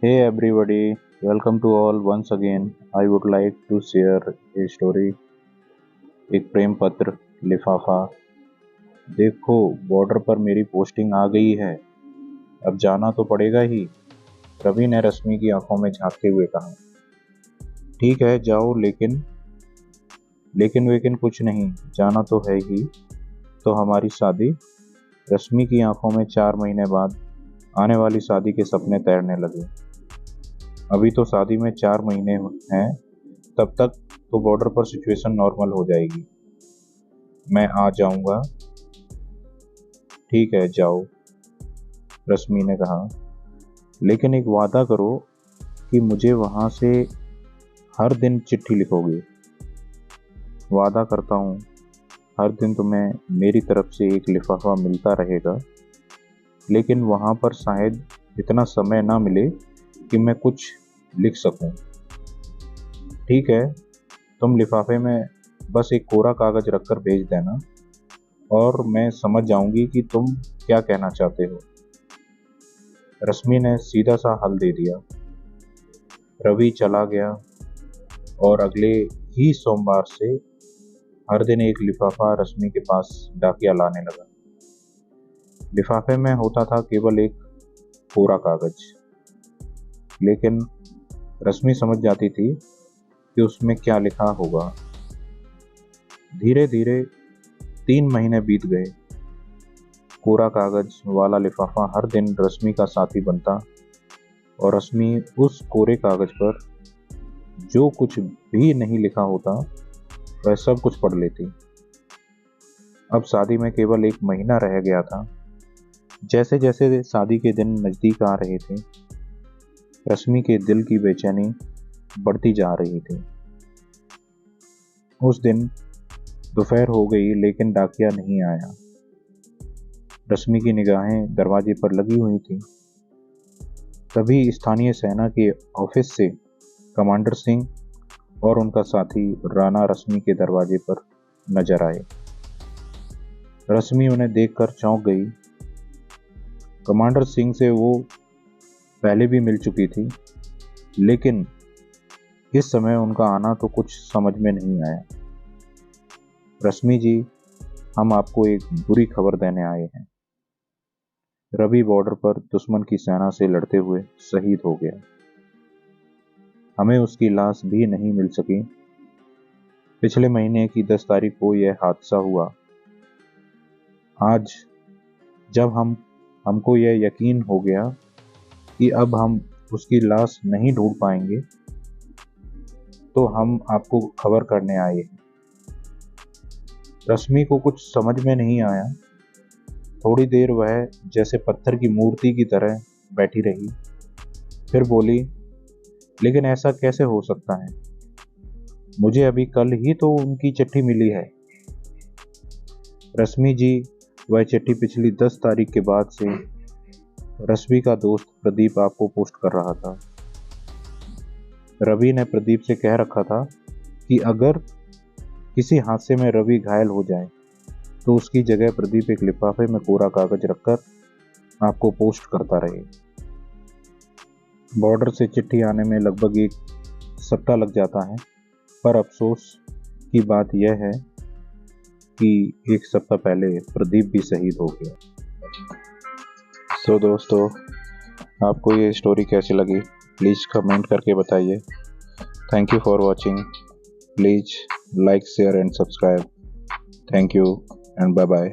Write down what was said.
Hey everybody, welcome to all once again. I would like to share a story. एक प्रेम पत्र लिफाफा। देखो, border पर मेरी पोस्टिंग आ गई है। अब जाना तो पड़ेगा ही। रवि ने रश्मि की आंखों में झांकते हुए कहा। ठीक है, जाओ, लेकिन वेकिन कुछ नहीं, जाना तो है ही। तो हमारी शादी। रश्मि की आंखों में 4 महीने बाद आने वाली शादी के सपने तैरने लगे। अभी तो शादी में 4 महीने हैं, तब तक तो बॉर्डर पर सिचुएशन नॉर्मल हो जाएगी। मैं आ जाऊंगा। ठीक है, जाओ, रश्मि ने कहा, लेकिन एक वादा करो कि मुझे वहां से हर दिन चिट्ठी लिखोगे। वादा करता हूँ, हर दिन तुम्हें मेरी तरफ से एक लिफाफा मिलता रहेगा, लेकिन वहां पर शायद इतना समय ना मिले कि मैं कुछ लिख सकूं। ठीक है, तुम लिफाफे में बस एक कोरा कागज रखकर भेज देना और मैं समझ जाऊंगी कि तुम क्या कहना चाहते हो। रश्मि ने सीधा सा हल दे दिया। रवि चला गया और अगले ही सोमवार से हर दिन एक लिफाफा रश्मि के पास डाकिया लाने लगा। लिफाफे में होता था केवल एक कोरा कागज, लेकिन रश्मि समझ जाती थी कि उसमें क्या लिखा होगा। धीरे धीरे 3 महीने बीत गए। कोरा कागज वाला लिफाफा हर दिन रश्मि का साथी बनता और रश्मि उस कोरे कागज पर जो कुछ भी नहीं लिखा होता वह सब कुछ पढ़ लेती। अब शादी में केवल 1 महीना रह गया था। जैसे जैसे शादी के दिन नजदीक आ रहे थे, रश्मि के दिल की बेचैनी बढ़ती जा रही थी। उस दिन दोपहर हो गई, लेकिन डाकिया नहीं आया। रश्मि की निगाहें दरवाजे पर लगी हुई थी। तभी स्थानीय सेना के ऑफिस से कमांडर सिंह और उनका साथी राणा रश्मि के दरवाजे पर नजर आए। रश्मि उन्हें देखकर चौंक गई। कमांडर सिंह से वो पहले भी मिल चुकी थी, लेकिन इस समय उनका आना तो कुछ समझ में नहीं आया। रश्मि जी, हम आपको एक बुरी खबर देने आए हैं। रवि बॉर्डर पर दुश्मन की सेना से लड़ते हुए शहीद हो गया। हमें उसकी लाश भी नहीं मिल सकी। पिछले महीने की 10 तारीख को यह हादसा हुआ। आज जब हमको यह यकीन हो गया कि अब हम उसकी लाश नहीं ढूंढ पाएंगे, तो हम आपको खबर करने आए हैं। रश्मि को कुछ समझ में नहीं आया। थोड़ी देर वह जैसे पत्थर की मूर्ति की तरह बैठी रही, फिर बोली, लेकिन ऐसा कैसे हो सकता है? मुझे अभी कल ही तो उनकी चिट्ठी मिली है। रश्मि जी, वह चिट्ठी पिछली 10 तारीख के बाद से रश्मि का दोस्त प्रदीप आपको पोस्ट कर रहा था। रवि ने प्रदीप से कह रखा था कि अगर किसी हादसे में रवि घायल हो जाए तो उसकी जगह प्रदीप एक लिफाफे में कोरा कागज रखकर आपको पोस्ट करता रहे। बॉर्डर से चिट्ठी आने में लगभग 1 सप्ताह लग जाता है, पर अफसोस की बात यह है कि 1 सप्ताह पहले प्रदीप भी शहीद हो गया। तो दोस्तों, आपको ये स्टोरी कैसी लगी प्लीज़ कमेंट करके बताइए। Thank you for watching. Please like, share and subscribe. Thank you and bye bye.